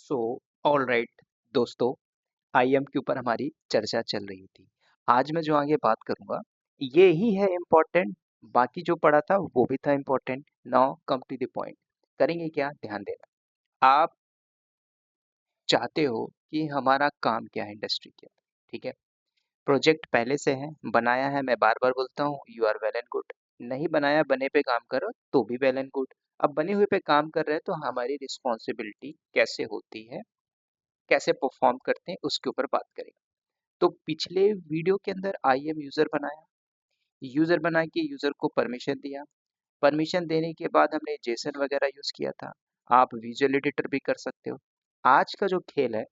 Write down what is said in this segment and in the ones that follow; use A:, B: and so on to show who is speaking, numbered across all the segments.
A: So all right दोस्तों, IM के ऊपर हमारी चर्चा चल रही थी। आज मैं जो आगे बात करूंगा ये ही है इम्पोर्टेंट। बाकी जो पढ़ा था वो भी था important. Now come to the point. करेंगे क्या, ध्यान देना। आप चाहते हो कि हमारा काम क्या है इंडस्ट्री के अंदर, ठीक है। प्रोजेक्ट पहले से है, बनाया है, मैं बार बार बोलता हूँ, you are well and good. नहीं बनाया, बने पे काम करो तो भी वेल एंड गुड। अब बने हुए पे काम कर रहे हैं तो हमारी रिस्पॉन्सिबिलिटी कैसे होती है, कैसे परफॉर्म करते हैं, उसके ऊपर बात करेंगे। तो पिछले वीडियो के अंदर आईएम यूजर बनाया, यूजर बना के यूजर को परमिशन दिया। परमिशन देने के बाद हमने जेसन वगैरह यूज किया था। आप विजुअल एडिटर भी कर सकते हो। आज का जो खेल है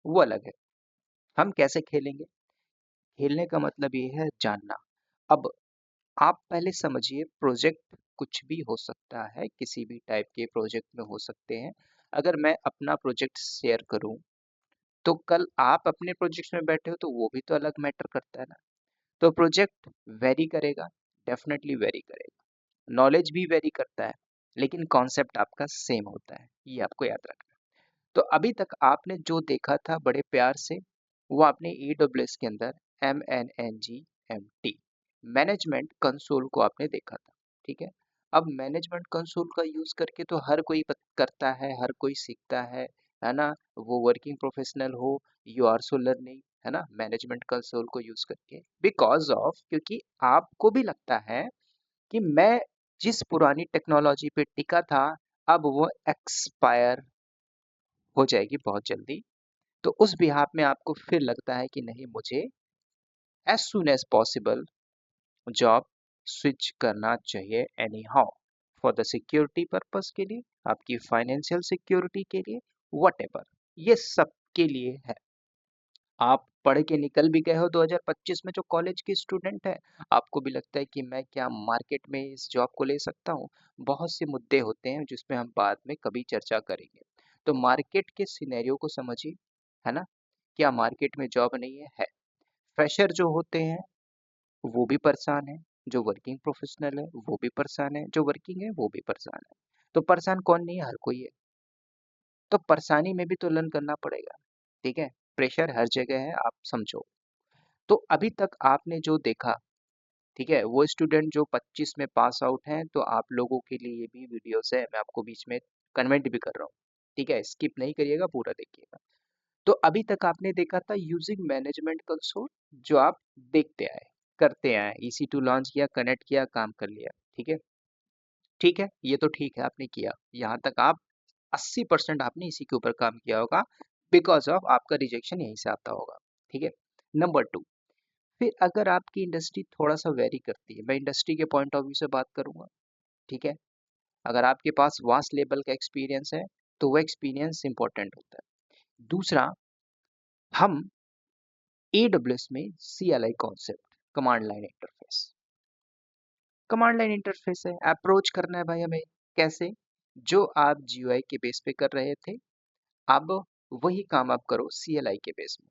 A: वो अलग है। हम कैसे खेलेंगे, खेलने का मतलब ये है जानना। अब आप पहले समझिए, प्रोजेक्ट कुछ भी हो सकता है, किसी भी टाइप के प्रोजेक्ट में हो सकते हैं। अगर मैं अपना प्रोजेक्ट शेयर करूं तो कल आप अपने प्रोजेक्ट में बैठे हो तो वो भी तो अलग मैटर करता है ना। तो प्रोजेक्ट वेरी करेगा, डेफिनेटली वेरी करेगा। नॉलेज भी वेरी करता है, लेकिन कॉन्सेप्ट आपका सेम होता है, ये आपको याद रखना। तो अभी तक आपने जो देखा था बड़े प्यार से, वो आपने AWS के अंदर MNNGMT मैनेजमेंट कंसोल को आपने देखा था, ठीक है। अब मैनेजमेंट कंसोल का यूज करके तो हर कोई करता है, हर कोई सीखता है ना। वो वर्किंग प्रोफेशनल हो, यू आर सो लर्निंग, है ना, मैनेजमेंट कंसोल को यूज करके। बिकॉज ऑफ, क्योंकि आपको भी लगता है कि मैं जिस पुरानी टेक्नोलॉजी पे टिका था अब वो एक्सपायर हो जाएगी बहुत जल्दी। तो उस बिहाफ में आपको फिर लगता है कि नहीं, मुझे as soon as possible job switch करना चाहिए, anyhow, for the security purpose के लिए, आपकी फाइनेंशियल सिक्योरिटी के लिए, वट एवर, ये सब के लिए है। आप पढ़ के निकल भी गए हो 2025 में, जो कॉलेज के स्टूडेंट है, आपको भी लगता है कि मैं क्या मार्केट में इस जॉब को ले सकता हूँ। बहुत से मुद्दे होते हैं जिसमें हम बाद में कभी चर्चा करेंगे। तो मार्केट के सिनेरियो को समझिए, है ना। क्या मार्केट में जॉब नहीं है। फ्रेशर जो होते हैं वो भी परेशान है, जो वर्किंग प्रोफेशनल है वो भी परेशान है, जो वर्किंग है वो भी परेशान है। तो परेशान कौन नहीं है, हर कोई है। तो परेशानी में भी तो लर्न करना पड़ेगा, ठीक है। प्रेशर हर जगह है, आप समझो। तो अभी तक आपने जो देखा, ठीक है, वो स्टूडेंट जो 25 में पास आउट हैं, तो आप लोगों के लिए ये भी वीडियोस है, मैं आपको बीच में कन्वेंट भी कर रहा हूँ, ठीक है। स्किप नहीं करिएगा, पूरा देखिएगा। तो अभी तक आपने देखा था यूजिंग मैनेजमेंट कंसोल, जो आप देखते आए, करते आए, EC2 लॉन्च किया, कनेक्ट किया, काम कर लिया, ठीक है। ठीक है, ये तो ठीक है, आपने किया। यहाँ तक आप 80% आपने इसी के ऊपर काम किया होगा, बिकॉज ऑफ आपका रिजेक्शन यहीं से आता होगा, ठीक है। नंबर 2, फिर अगर आपकी इंडस्ट्री थोड़ा सा वेरी करती है, मैं इंडस्ट्री के पॉइंट ऑफ व्यू से बात करूंगा, ठीक है। अगर आपके पास वास्ट लेवल का एक्सपीरियंस है तो वो एक्सपीरियंस इंपॉर्टेंट होता है। दूसरा, हम AWS में CLI concept, command line interface, command line interface है, अप्रोच करना है भाई हमें। कैसे, जो आप GUI के बेस पे कर रहे थे, अब वही काम आप करो CLI के बेस में।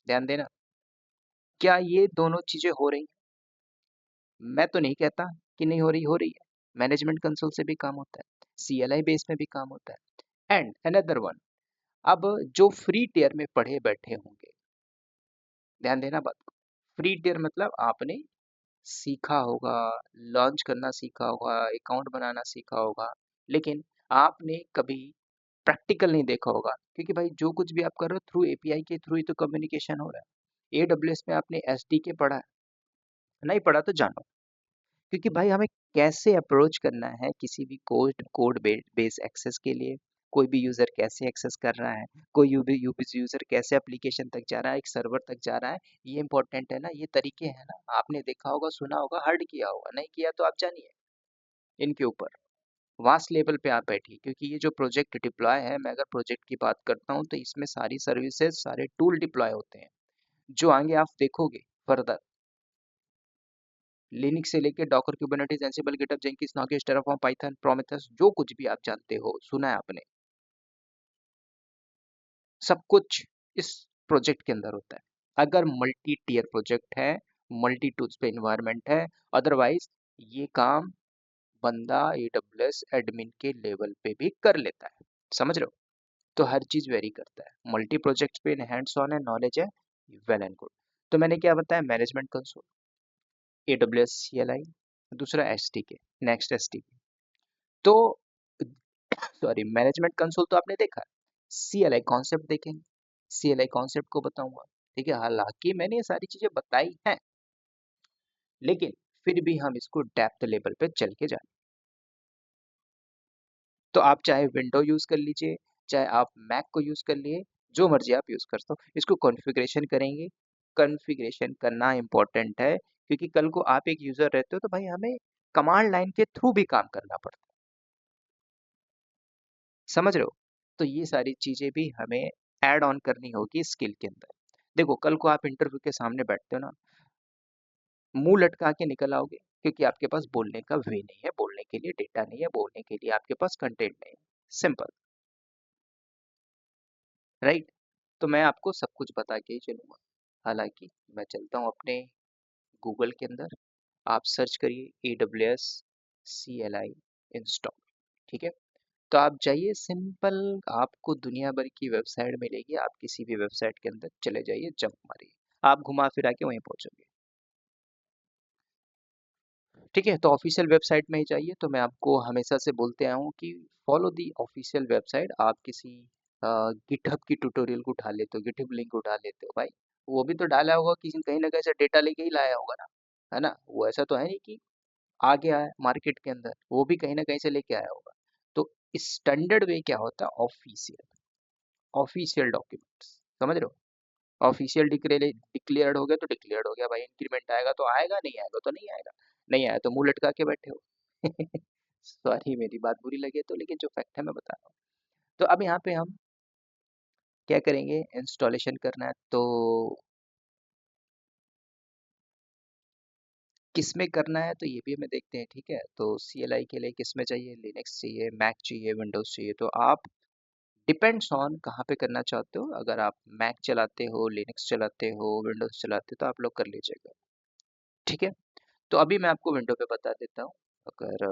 A: ध्यान देना, क्या ये दोनों चीजें हो रही? मैं तो नहीं कहता कि नहीं हो रही, हो रही है। मैनेजमेंट कंसोल से भी काम होता है, CLI बेस में भी काम होता है। एंड अनदर वन, अब जो फ्री टियर में पढ़े बैठे होंगे, ध्यान देना बात को। फ्री टियर मतलब आपने सीखा होगा, लॉन्च करना सीखा होगा, अकाउंट बनाना सीखा होगा, लेकिन आपने कभी प्रैक्टिकल नहीं देखा होगा, क्योंकि भाई जो कुछ भी आप कर रहे हो थ्रू API के थ्रू ही तो कम्युनिकेशन हो रहा है। AWS में आपने SDK पढ़ा है, नहीं पढ़ा तो जानो। क्योंकि भाई हमें कैसे अप्रोच करना है किसी भी कोड बेस एक्सेस के लिए, कोई भी यूजर कैसे एक्सेस कर रहा है, कोई यूजर कैसे एप्लीकेशन तक जा रहा है, एक सर्वर तक जा रहा है, ये इंपॉर्टेंट है ना। ये तरीके हैं ना, आपने देखा होगा, सुना होगा, हर्ड किया होगा, नहीं किया तो आप जानिए इनके ऊपर। वास्ट लेवल पे आप बैठिए, क्योंकि ये जो प्रोजेक्ट डिप्लॉय है, मैं अगर प्रोजेक्ट की बात करता हूँ तो इसमें सारी सर्विसेज, सारे टूल डिप्लॉय होते हैं, जो आगे आप देखोगे फर्दर। लिनक्स से लेके Docker, Kubernetes, Ansible, GitHub, Jenkins, नॉकिस, टेराफॉर्म, पाइथन, प्रोमेथेस, जो कुछ भी आप जानते हो, सुना है आपने, सब कुछ इस प्रोजेक्ट के अंदर होता है। अगर मल्टी टीयर प्रोजेक्ट है, मल्टी टूल्स पे इन्वायरमेंट है, अदरवाइज ये काम बंदा AWS एडमिन के लेवल पे भी कर लेता है। समझ रहे हो? तो हर चीज वेरी करता है। मल्टी प्रोजेक्ट्स पे हैंड्स ऑन है, नॉलेज है, वेल एंड गुड। तो मैंने क्या बताया, मैनेजमेंट कंसोल, AWS CLI, दूसरा SDK, नेक्स्ट SDK। तो सॉरी, मैनेजमेंट कंसोल तो आपने देखा, CLI कॉन्सेप्ट देखेंगे, CLI कॉन्सेप्ट को बताऊंगा, ठीक है। हालांकि मैंने ये सारी चीजें बताई हैं, लेकिन फिर भी हम इसको डेप्थ लेवल पे चल के जाए। तो आप चाहे विंडो यूज कर लीजिए, चाहे आप मैक को यूज कर लिए, जो मर्जी आप यूज कर सकते हो, इसको कॉन्फ़िगरेशन करेंगे। कॉन्फ़िगरेशन करना इंपॉर्टेंट है, क्योंकि कल को आप एक यूजर रहते हो तो भाई हमें कमांड लाइन के थ्रू भी काम करना पड़ता है, समझ रहे हो। तो ये सारी चीजें भी हमें ऐड ऑन करनी होगी स्किल के अंदर। देखो कल को आप इंटरव्यू के सामने बैठते हो ना, मुंह लटका के निकल आओगे, क्योंकि आपके पास बोलने का वे नहीं है, बोलने के लिए डेटा नहीं है, बोलने के लिए आपके पास कंटेंट नहीं है, सिंपल, राइट। तो मैं आपको सब कुछ बता के ही चलूंगा। हालांकि मैं चलता हूँ अपने गूगल के अंदर, आप सर्च करिए AWS CLI इंस्टॉल, ठीक है। तो आप जाइए, सिंपल, आपको दुनिया भर की वेबसाइट मिलेगी, आप किसी भी वेबसाइट के अंदर चले जाइए, जंप मारिए, आप घुमा फिरा के वहीं पहुंचोगे, ठीक है। तो ऑफिशियल वेबसाइट में ही जाइए। तो मैं आपको हमेशा से बोलते आया हूँ कि फॉलो दी ऑफिशियल वेबसाइट। आप किसी गिटहब की ट्यूटोरियल को उठा लेते हो, गिटहब लिंक उठा लेते हो, भाई वो भी तो डाला होगा किसी ने, कहीं ना कहीं से डेटा लेके ही लाया होगा ना, है ना। वो ऐसा तो है नहीं कि आ गया है मार्केट के अंदर, वो भी कहीं ना कहीं से लेके आया होगा। तो स्टैंडर्ड वे क्या होता है, ऑफिशियल, ऑफिशियल डॉक्यूमेंट्स, समझ रहे हो। ऑफिशियल डिक्लेयर्ड हो गया तो डिक्लेयर्ड हो गया भाई, इंक्रीमेंट आएगा तो आएगा, नहीं आएगा तो नहीं आएगा, नहीं आया तो मुंह लटका के बैठे हो। सॉरी मेरी बात बुरी लगे तो, लेकिन जो फैक्ट है मैं बता रहा हूँ। तो अब यहाँ पे हम क्या करेंगे, इंस्टॉलेशन करना है तो किस में करना है, तो ये भी हमें देखते हैं, ठीक है। तो CLI के लिए किस में चाहिए, लिनक्स चाहिए, मैक चाहिए, विंडोज चाहिए। तो आप डिपेंड्स ऑन कहाँ पे करना चाहते हो। अगर आप मैक चलाते हो, लिनक्स चलाते हो, विंडोज चलाते हो, तो आप लोग कर लीजिएगा, ठीक है। तो अभी मैं आपको विंडो पे बता देता हूँ। अगर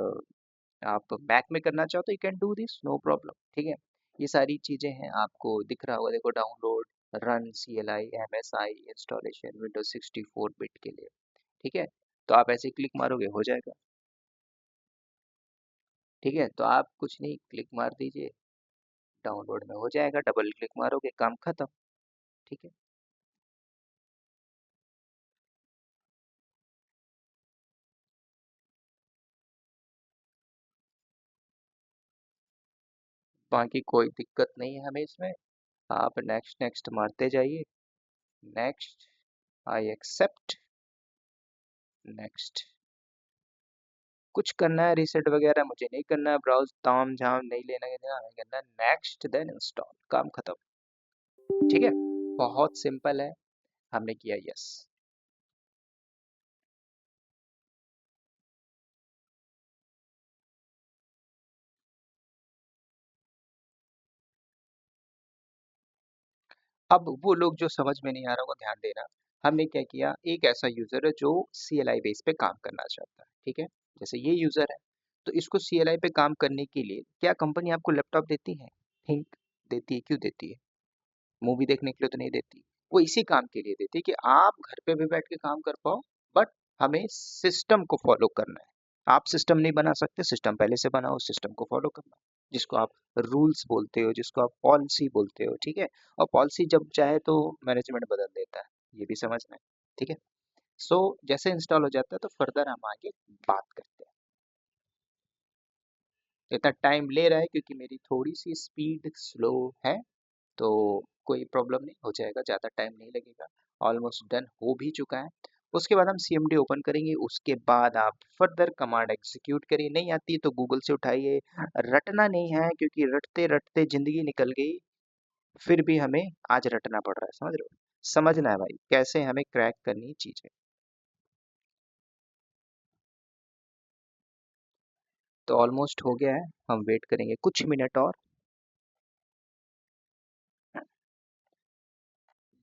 A: आप मैक में करना चाहो तो you can do this, no problem, ठीक है। ये सारी चीजें हैं, आपको दिख रहा होगा, देखो, download, run CLI, MSI installation, Windows 64 bit के लिए, ठीक है। तो आप ऐसे क्लिक मारोगे हो जाएगा, ठीक है। तो आप कुछ नहीं, क्लिक मार दीजिए, डाउनलोड में हो जाएगा, डबल क्लिक मारोगे, काम खत्म, ठीक है। बाकी कोई दिक्कत नहीं है हमें इसमें। आप नेक्स्ट नेक्स्ट मारते जाइए, नेक्स्ट, आई एक्सेप्ट, नेक्स्ट। कुछ करना है रीसेट वगैरह मुझे नहीं करना है, ब्राउज ताम झाम नहीं लेना देना, हमें करना है नेक्स्ट देन इंस्टॉल, काम खत्म, ठीक है। बहुत सिंपल है, हमने किया यस। अब वो लोग जो समझ में नहीं आ रहा होगा, ध्यान देना, हमने क्या किया, एक ऐसा यूजर है जो CLI बेस पे काम करना चाहता है, ठीक है। जैसे ये यूजर है, तो इसको CLI पे काम करने के लिए क्या कंपनी आपको लैपटॉप देती है, थिंक, देती है, क्यों देती है, मूवी देखने के लिए तो नहीं देती। वो इसी काम के लिए देती है कि आप घर पे भी बैठ के काम कर पाओ, बट हमें सिस्टम को फॉलो करना है। आप सिस्टम नहीं बना सकते, सिस्टम पहले से बनाओ, सिस्टम को फॉलो करना, जिसको आप रूल्स बोलते हो, जिसको आप पॉलिसी बोलते हो, ठीक है। और पॉलिसी जब चाहे तो मैनेजमेंट बदल देता है, ये भी समझना है, ठीक है। सो जैसे इंस्टॉल हो जाता है तो फर्दर हम आगे बात करते हैं। इतना टाइम ले रहा है क्योंकि मेरी थोड़ी सी स्पीड स्लो है, तो कोई प्रॉब्लम नहीं, हो जाएगा, ज़्यादा टाइम नहीं लगेगा। ऑलमोस्ट डन हो भी चुका है। उसके बाद हम CMD ओपन करेंगे, उसके बाद आप फर्दर कमांड एग्जीक्यूट करिए, नहीं आती तो गूगल से उठाइए, रटना नहीं है, क्योंकि रटते रटते जिंदगी निकल गई, फिर भी हमें आज रटना पड़ रहा है, समझ रहे हो। समझना है भाई कैसे हमें क्रैक करनी चीजें। तो ऑलमोस्ट हो गया है, हम वेट करेंगे कुछ मिनट और।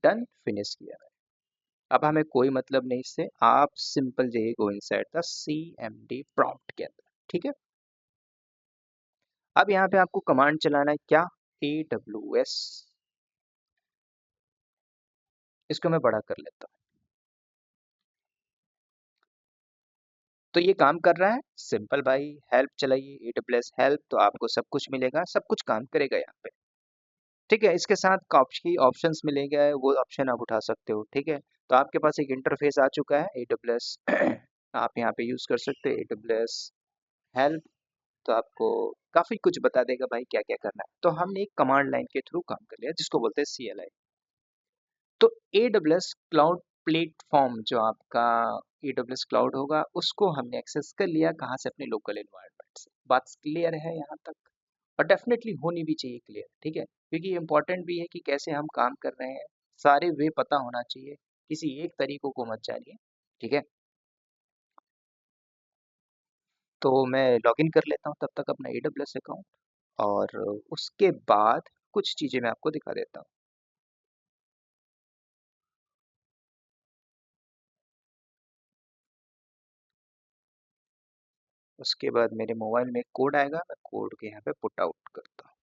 A: डन, फिनिश किया। अब हमें कोई मतलब नहीं इससे, आप सिंपल जाइए go inside the CMD prompt के अंदर, ठीक है। अब यहाँ पे आपको कमांड चलाना है, क्या, AWS, इसको मैं बड़ा कर लेता हूँ। तो ये काम कर रहा है सिंपल भाई। हेल्प चलाइए AWS हेल्प, तो आपको सब कुछ मिलेगा, सब कुछ काम करेगा यहाँ पे। ठीक है, इसके साथ काफी ऑप्शंस मिलेंगे, वो ऑप्शन आप उठा सकते हो। ठीक है, तो आपके पास एक इंटरफेस आ चुका है AWS आप यहाँ पे यूज कर सकते हो AWS हेल्प। तो आपको काफी कुछ बता देगा भाई क्या क्या करना है। तो हमने एक कमांड लाइन के थ्रू काम कर लिया जिसको बोलते हैं CLI। तो AWS क्लाउड प्लेटफॉर्म जो आपका AWS क्लाउड होगा उसको हमने एक्सेस कर लिया, कहाँ से? अपने लोकल एनवायरनमेंट से। बात क्लियर है यहाँ तक? और डेफिनेटली होनी भी चाहिए क्लियर। ठीक है, क्योंकि इम्पोर्टेंट भी है कि कैसे हम काम कर रहे हैं, सारे वे पता होना चाहिए, किसी एक तरीकों को मत जानिए। ठीक है, तो मैं लॉगिन कर लेता हूँ तब तक अपना AWS अकाउंट, और उसके बाद कुछ चीज़ें मैं आपको दिखा देता हूँ। उसके बाद मेरे मोबाइल में कोड आएगा, मैं कोड के यहाँ पे पुट आउट करता हूँ।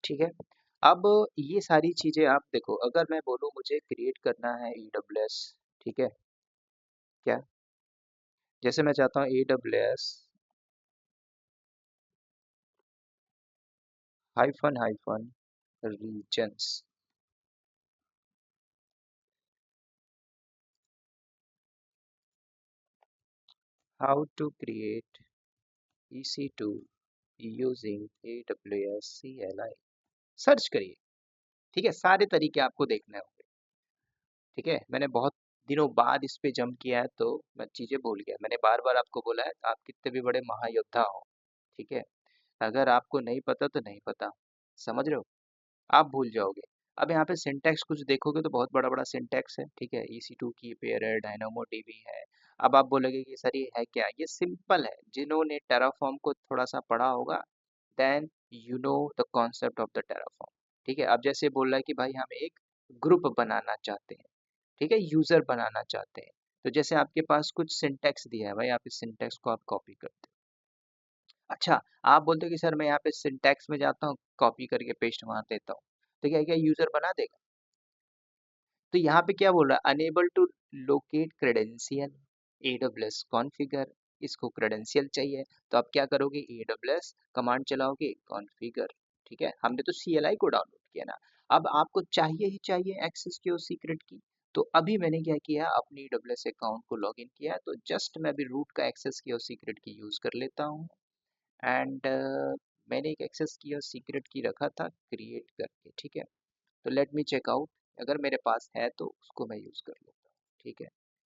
A: ठीक है, अब ये सारी चीज़ें आप देखो, अगर मैं बोलूँ मुझे क्रिएट करना है AWS, ठीक है, क्या? जैसे मैं चाहता हूँ AWS hyphen hyphen regions, how to create EC2 using AWS CLI, search करिए। ठीक है, सारे तरीके आपको देखने होंगे। ठीक है, मैंने बहुत दिनों बाद इस पे जंप किया है तो मैं चीज़ें भूल गया। मैंने बार बार आपको बोला है आप कितने भी बड़े महायोद्धा हो, ठीक है, अगर आपको नहीं पता तो नहीं पता, समझ रहे हो, आप भूल जाओगे। अब यहाँ पे सिंटैक्स कुछ देखोगे तो बहुत बड़ा बड़ा सिंटैक्स है। ठीक है, EC2 की पेयर है, डायनामो DB है। अब आप बोलोगे कि सर ये है क्या? ये सिंपल है, जिन्होंने टेराफॉर्म को थोड़ा सा पढ़ा होगा, then you know the concept of the Terraform. ठीक है, अब जैसे बोल रहा है कि भाई हम एक ग्रुप बनाना चाहते हैं, ठीक है, यूजर बनाना चाहते हैं, तो जैसे आपके पास कुछ सिंटैक्स दिया है भाई, आप इस सिंटैक्स को आप कॉपी करते हो। अच्छा, आप बोलते हो कि सर मैं यहाँ पे सिंटैक्स में जाता हूँ, कॉपी करके पेस्ट मार देता हूँ, तो क्या क्या यूजर बना देगा? तो यहाँ पे क्या बोल रहा है? Unable to locate credential AWS configure, इसको क्रेडेंशियल चाहिए, तो आप क्या करोगे? AWS कमांड चलाओगे कॉन्फ़िगर। ठीक है, हमने तो CLI को डाउनलोड किया ना। अब आपको चाहिए ही चाहिए एक्सेस की और सीक्रेट की। तो अभी मैंने क्या किया, अपनी AWS अकाउंट को लॉगिन किया, तो जस्ट मैं अभी रूट का एक्सेस की और सीक्रेट की यूज कर लेता हूँ। एंड मैंने एक एक्सेस की और सीक्रेट की रखा था क्रिएट करके। ठीक है, तो लेट मी चेक आउट, अगर मेरे पास है तो उसको मैं यूज़ कर लेता हूँ। ठीक है,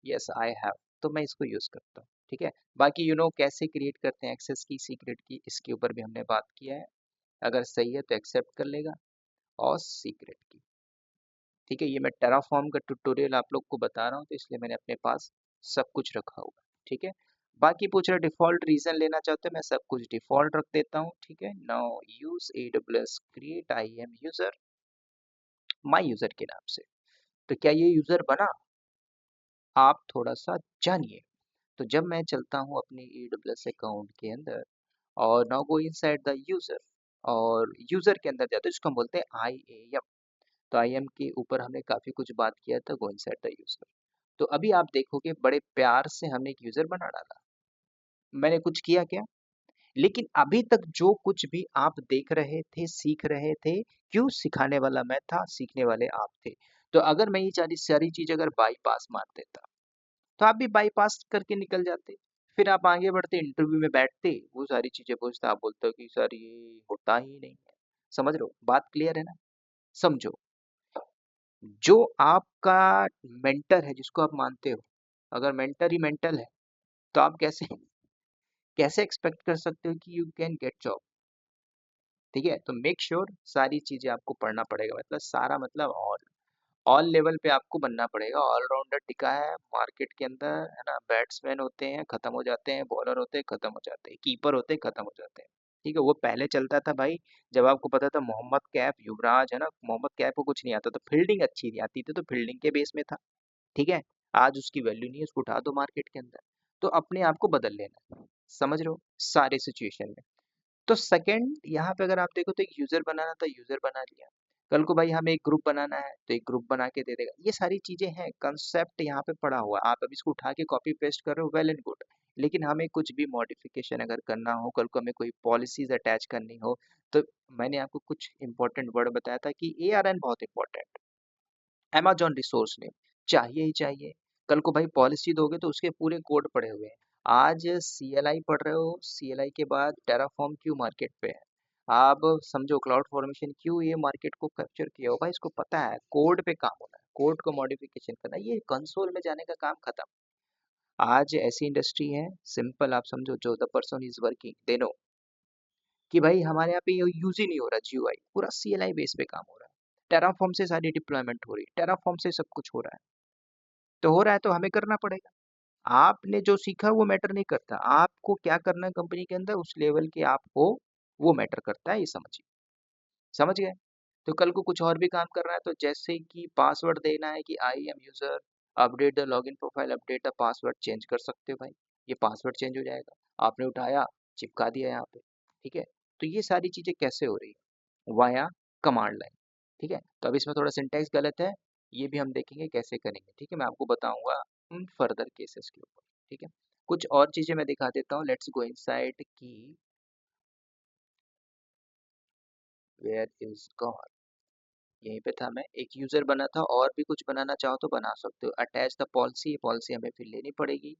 A: यस आई हैव, तो मैं इसको यूज़ करता हूँ। ठीक है, बाकी कैसे क्रिएट करते हैं एक्सेस की सीक्रेट की, इसके ऊपर भी हमने बात किया है। अगर सही है तो एक्सेप्ट कर लेगा, और सीक्रेट की। ठीक है, ये मैं टेराफॉर्म का ट्यूटोरियल आप लोग को बता रहा हूँ, तो इसलिए मैंने अपने पास सब कुछ रखा हुआ है। ठीक है, बाकी पूछ रहे डिफॉल्ट रीजन लेना चाहते हैं, मैं सब कुछ डिफॉल्ट रख देता हूँ। ठीक है, now use AWS create IAM user, my user के नाम से। तो क्या ये यूजर बना? आप थोड़ा सा जानिए। तो जब मैं चलता हूँ अपने AWS अकाउंट के अंदर, और now go inside the user, और यूजर के अंदर जाते हैं, जिसको हम बोलते हैं IAM। तो IAM के ऊपर हमने काफी कुछ बात किया था, गो इनसाइड द यूजर। तो अभी आप देखोगे बड़े प्यार से हमने एक यूजर बना डाला। मैंने कुछ किया क्या? लेकिन अभी तक जो कुछ भी आप देख रहे थे, सीख रहे थे, क्यों? सिखाने वाला मैं था, सीखने वाले आप थे। तो अगर मैं ये सारी सारी चीज अगर बाईपास मार देता, तो आप भी बाईपास करके निकल जाते। फिर आप आगे बढ़ते, इंटरव्यू में बैठते, वो सारी चीजें पूछते, आप बोलते हो कि सर ये होता ही नहीं है। समझ रहे हो? बात क्लियर है ना? समझो, जो आपका मेंटर है, जिसको आप मानते हो, अगर मेंटर ही मेंटल है, तो आप कैसे कैसे एक्सपेक्ट कर सकते हो कि यू कैन गेट जॉब? ठीक है, तो मेक श्योर सारी चीजें आपको पढ़ना पड़ेगा, मतलब सारा, मतलब ऑल लेवल पे आपको बनना पड़ेगा। ऑलराउंडर टिका है मार्केट के अंदर, है ना? बैट्समैन होते हैं, खत्म हो जाते हैं, बॉलर होते हैं, खत्म हो जाते हैं, कीपर होते हैं, खत्म हो जाते हैं। ठीक है, वो पहले चलता था भाई, जब आपको पता था मोहम्मद कैफ युवराज है ना, मोहम्मद कैफ को कुछ नहीं आता, तो फील्डिंग अच्छी नहीं आती थी, तो फील्डिंग के बेस में था। ठीक है, आज उसकी वैल्यू नहीं है, उसको उठा दो मार्केट के अंदर। तो अपने आप को बदल लेना है, समझ रहे हो, सारे सिचुएशन में। तो सेकंड यहाँ पे अगर आप देखो तो एक यूजर बनाना था, यूजर बना लिया। कल को भाई हमें एक ग्रुप बनाना है तो एक ग्रुप बना के दे देगा। ये सारी चीजें हैं, कंसेप्ट यहाँ पे पड़ा हुआ है, आप अभी इसको उठा के कॉपी पेस्ट कर रहे हो, वेल एंड गुड। लेकिन हमें कुछ भी मॉडिफिकेशन अगर करना हो, कल को हमें कोई पॉलिसीज अटैच करनी हो, तो मैंने आपको कुछ इंपॉर्टेंट वर्ड बताया था कि ARN बहुत इंपॉर्टेंट, अमेज़न रिसोर्स नेम चाहिए ही चाहिए। कल को भाई पॉलिसी दोगे तो उसके पूरे कोड पड़े हुए हैं। आज CLI पढ़ रहे हो, CLI के बाद टेराफॉर्म क्यों मार्केट पे है, आप समझो क्लाउड फॉर्मेशन क्यों ये मार्केट को कैप्चर किया हो, भाई इसको पता है कोड पे काम होना है, कोड को मॉडिफिकेशन करना है, ये कंसोल में जाने का काम खत्म। आज ऐसी इंडस्ट्री है, सिंपल आप समझो, जो the person is working they know कि भाई हमारे यहाँ पे ये यूज ही नहीं हो रहा GUI, पूरा CLI बेस पे काम हो रहा है। टेराफॉर्म से सारी डिप्लॉयमेंट हो रही है, टेराफॉर्म से सब कुछ हो रहा है। तो हो रहा है तो हमें करना पड़ेगा। आपने जो सीखा वो मैटर नहीं करता, आपको क्या करना है कंपनी के अंदर, उस लेवल के आपको वो मैटर करता है, ये समझिए। समझ गए? तो कल को कुछ और भी काम करना है, तो जैसे कि पासवर्ड देना है कि I am user, update the login profile, update the password, change कर सकते हो भाई, ये पासवर्ड चेंज हो जाएगा। आपने उठाया, चिपका दिया यहाँ पे। ठीक है, तो ये सारी चीजें कैसे हो रही है, वाया कमांड लाइन। ठीक है, तो अब इसमें थोड़ा सिंटैक्स गलत है, ये भी हम देखेंगे कैसे करेंगे। ठीक है, मैं आपको बताऊंगा उन फर्दर केसेस के ऊपर। ठीक है, कुछ और चीजें मैं दिखा देता हूँ, लेट्स गो इनसाइड की वेयर इज गॉन। यहीं पे था मैं, एक यूजर बना था, और भी कुछ बनाना चाहो तो बना सकते हो। अटैच द पॉलिसी, पॉलिसी हमें फिर लेनी पड़ेगी,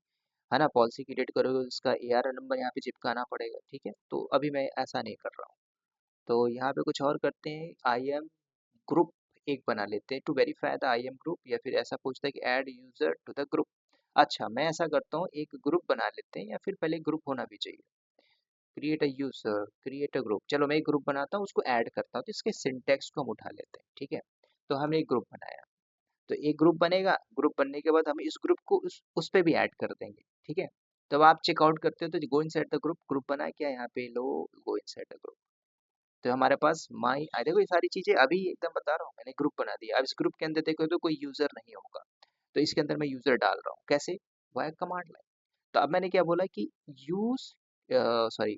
A: है ना, पॉलिसी क्रिएट करोगे उसका ARN नंबर यहाँ पे चिपकाना पड़ेगा। ठीक है, तो अभी मैं ऐसा नहीं कर रहा हूँ। तो यहाँ पे कुछ और करते हैं, IM ग्रुप एक बना लेते हैं to verify the IM group, या फिर ऐसा पूछता है कि add user to the group. अच्छा, मैं ऐसा करता हूँ, एक ग्रुप बना लेते हैं, या फिर पहले ग्रुप होना भी चाहिए। Create a user, create a group, चलो मैं एक ग्रुप बनाता हूँ, उसको ऐड करता हूँ, तो इसके सिंटेक्स को हम उठा लेते हैं। ठीक है, तो हमने एक ग्रुप बनाया, तो एक ग्रुप बनेगा, ग्रुप बनने के बाद हम इस ग्रुप को उस पे भी ऐड कर देंगे। ठीक है, तब आप चेकआउट करते हो तो go inside the group, group बना है क्या, यहाँ पे लो, गो इनसाइड द ग्रुप। तो हमारे पास माई आई, देखो ये सारी चीजें अभी एकदम बता रहा हूँ, मैंने ग्रुप बना दिया। अब इस ग्रुप के अंदर देखो तो कोई यूजर नहीं होगा, तो इसके अंदर मैं यूजर डाल रहा हूँ, कैसे, वाया कमांड लाइन। तो अब मैंने क्या बोला कि use, sorry,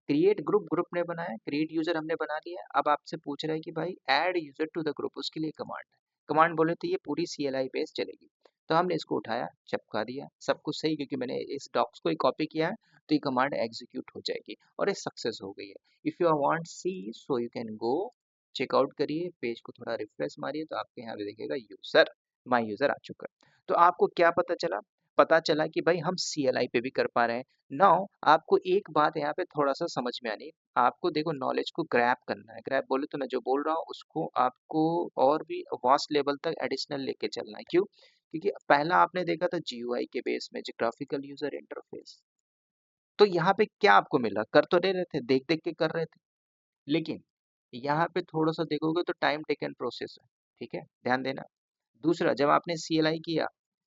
A: create group, group ने बनाया, क्रिएट यूजर हमने बना लिया। अब आपसे पूछ रहा है कि भाई add user to the group, उसके लिए कमांड है। कमांड बोले तो ये पूरी CLI बेस चलेगी। तो हमने इसको उठाया, चिपका दिया, सब कुछ सही, क्योंकि मैंने इस डॉक्स को ही कॉपी किया है, तो ये कमांड एग्जीक्यूट हो जाएगी और ये सक्सेस हो गई है। If you want see, so you can go checkout करिए, पेज को थोड़ा रिफ्रेश मारिए, तो आपके यहाँ पे दिखेगा यूजर, माई यूजर आ चुका है। तो आपको क्या पता चला, पता चला कि भाई हम CLI पे भी कर पा रहे हैं। नाउ आपको एक बात यहाँ पे थोड़ा सा समझ में आनी है, आपको देखो नॉलेज को ग्रैब करना है। ग्रैब बोले तो मैं जो बोल रहा हूँ उसको आपको और भी वास्ट लेवल तक एडिशनल लेके चलना है। क्यों? क्योंकि पहला आपने देखा था GUI के बेस में, जो ग्राफिकल यूजर इंटरफेस, तो यहाँ पे क्या आपको मिला, कर तो दे रहे थे, देख देख के कर रहे थे, लेकिन यहाँ पे थोड़ा सा देखोगे तो टाइम टेकन प्रोसेस है। ठीक है, ध्यान देना। दूसरा, जब आपने CLI किया,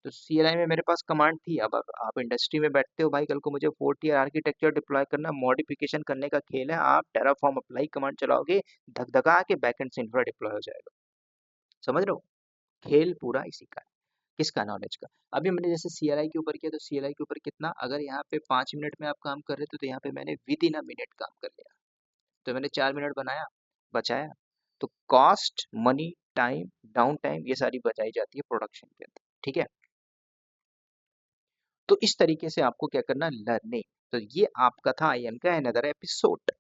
A: तो CLI में मेरे पास कमांड थी। अब आप इंडस्ट्री में बैठते हो भाई, कल को मुझे 4 टियर आर्किटेक्चर डिप्लॉय करना, मॉडिफिकेशन करने का खेल है, आप टेराफॉर्म अप्लाई कमांड चलाओगे, धक के बैकएंड से इंफ्रा डिप्लॉय हो जाएगा। समझ रहे हो, खेल पूरा इसी का है। किसका, नॉलेज का। अभी मैंने जैसे CLI के ऊपर किया, तो CLI के ऊपर कितना, अगर यहाँ पे 5 मिनट में आप काम कर रहे थे, तो यहाँ पे मैंने विद इन अ मिनट काम कर लिया, तो मैंने 4 मिनट बनाया, बचाया। तो cost, money, time, down time, ये सारी बचाई जाती है प्रोडक्शन के अंदर। ठीक है, तो इस तरीके से आपको क्या करना, लर्निंग। तो ये आपका था IM का अनदर एपिसोड।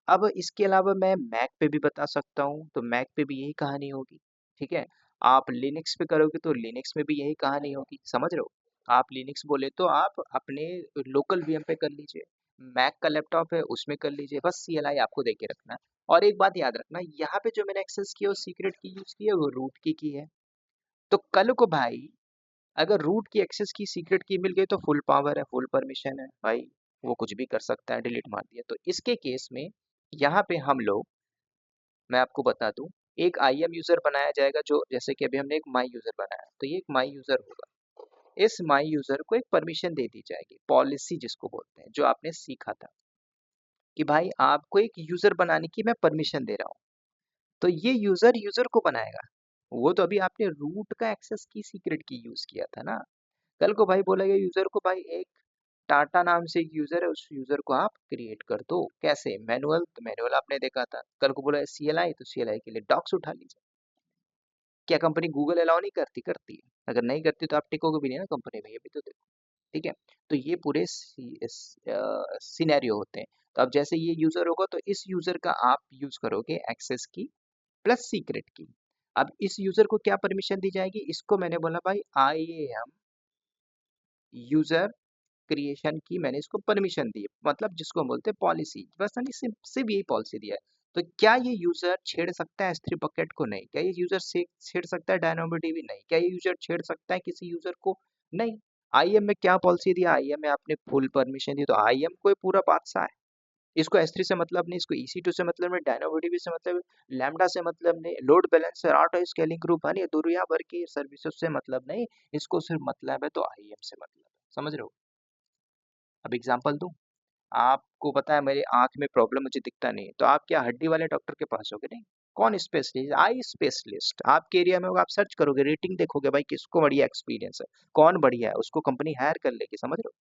A: अब इसके अलावा मैं मैक पे भी बता सकता हूँ, तो मैक पे भी यही कहानी होगी। ठीक है, आप लिनक्स पे करोगे तो लिनक्स में भी यही कहानी होगी, समझ रहे हो। आप लिनक्स बोले तो आप अपने लोकल VM पे कर लीजिए, मैक का लैपटॉप है उसमें कर लीजिए, बस CLI आपको दे के रखना है। और एक बात याद रखना, यहाँ पे जो मैंने एक्सेस किया वो सीक्रेट की यूज की है, वो रूट की है। तो कल को भाई अगर रूट की एक्सेस की सीक्रेट की मिल गई, तो फुल पावर है, फुल परमिशन है भाई, वो कुछ भी कर सकता है, डिलीट मार दिया। तो इसके केस में यहाँ पे हम लोग, मैं आपको बता दूं, एक IM यूजर बनाया जाएगा, जो जैसे कि अभी हमने एक माई यूजर बनाया, तो ये एक माई यूजर होगा। इस माई यूजर को एक परमिशन दे दी जाएगी, पॉलिसी जिसको बोलते हैं, जो आपने सीखा था। कि भाई आपको एक यूजर बनाने की मैं परमिशन दे रहा हूँ, तो ये यूजर यूजर को बनाएगा। वो तो अभी आपने रूट का एक्सेस की सीक्रेट की यूज किया था ना। कल को भाई बोला गया यूजर को, भाई एक टाटा नाम से एक यूजर है, उस यूजर को आप क्रिएट कर दो। कैसे? मैनुअल, तो मैनुअल आपने देखा था। कल को बोला सीएलआई, तो सीएलआई के लिए डॉक्स उठा लीजिए। क्या कंपनी गूगल अलाउ नहीं करती? करती है। अगर नहीं करती तो आप टिकोगे भी नहीं ना कंपनी में, ये भी तो देखो। ठीक है, तो ये पूरे सिनेरियो होते हैं। तो अब जैसे ये यूजर होगा तो इस यूजर का आप यूज करोगे एक्सेस की प्लस सीक्रेट की। अब इस यूजर को क्या परमिशन दी जाएगी? इसको मैंने बोला भाई IAM यूजर क्रिएशन की मैंने इसको परमिशन दी, मतलब जिसको हम बोलते हैं पॉलिसी। बस मैंने सिर्फ यही पॉलिसी दिया है। तो क्या ये यूजर छेड़ सकता है S3 बकेट को? नहीं। क्या ये यूजर से छेड़ सकता है DynamoDB? नहीं। क्या ये यूजर छेड़ सकता है किसी यूजर को? नहीं। आईएम में क्या पॉलिसी दिया? आईएम में आपने फुल परमिशन दी, तो आईएम को पूरा बादशाह है। इसको S3 से मतलब नहीं, इसको EC2 से मतलब नहीं, DynamoDB से मतलब नहीं, लैम्बडा से मतलब नहीं, load balancer, auto scaling group है, दुनिया भर की सर्विसेज से मतलब नहीं, इसको सिर्फ मतलब है तो आईएम से मतलब है। समझ रहे हो? अब एग्जांपल दूं, आपको पता है मेरी आंख में प्रॉब्लम, मुझे दिखता नहीं है, तो आप क्या हड्डी वाले डॉक्टर के पास होगे? नहीं। कौन स्पेशलिस्ट? आई स्पेशलिस्ट आपके एरिया में होगा। आप सर्च करोगे, रेटिंग देखोगे, भाई किसको बढ़िया एक्सपीरियंस है, कौन बढ़िया है, उसको कंपनी हायर कर लेगी। समझ रहे हो?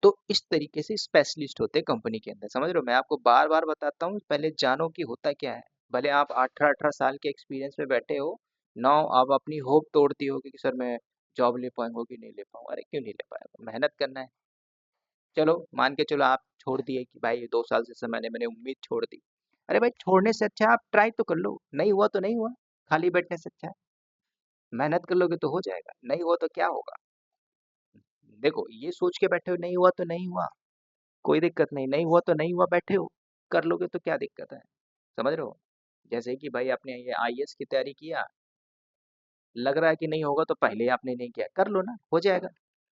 A: तो इस तरीके से स्पेशलिस्ट होते हैं कंपनी के अंदर। समझ रहे हो? मैं आपको बार बार बताता हूँ, पहले जानो कि होता क्या है। भले आप 18-18 साल के एक्सपीरियंस में बैठे हो, नौ आप अपनी होप तोड़ती हो कि सर मैं जॉब ले पाऊंगा कि नहीं ले पाऊंगा। अरे क्यों नहीं ले पाएगा? मेहनत करना है। चलो मान के चलो आप छोड़ दिए कि भाई 2 साल से मैंने मैंने उम्मीद छोड़ दी। अरे भाई छोड़ने से अच्छा है आप ट्राई तो कर लो। नहीं हुआ तो नहीं हुआ, खाली बैठने से अच्छा है। मेहनत कर लोगे तो हो जाएगा, नहीं हुआ तो क्या होगा? देखो ये सोच के बैठे हो नहीं हुआ तो नहीं हुआ, कोई दिक्कत नहीं, नहीं हुआ तो नहीं हुआ, बैठे हो, कर लोगे तो क्या दिक्कत है? समझ रहे हो? जैसे कि भाई आपने ये आईएएस की तैयारी किया, लग रहा है कि नहीं होगा, तो पहले ही आपने नहीं किया, कर लो ना, हो जाएगा।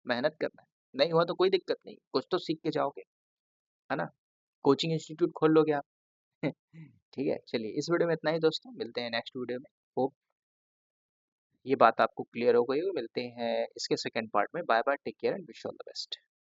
A: मेहनत करना है। नहीं हुआ तो कोई दिक्कत नहीं, कुछ तो सीख के जाओगे, है ना? कोचिंग इंस्टीट्यूट खोल लोगे आप। ठीक है, चलिए इस वीडियो में इतना ही दोस्तों, मिलते हैं नेक्स्ट वीडियो में। होप ये बात आपको क्लियर हो गई हो। मिलते हैं इसके सेकंड पार्ट में। Bye bye, take care and wish all the best.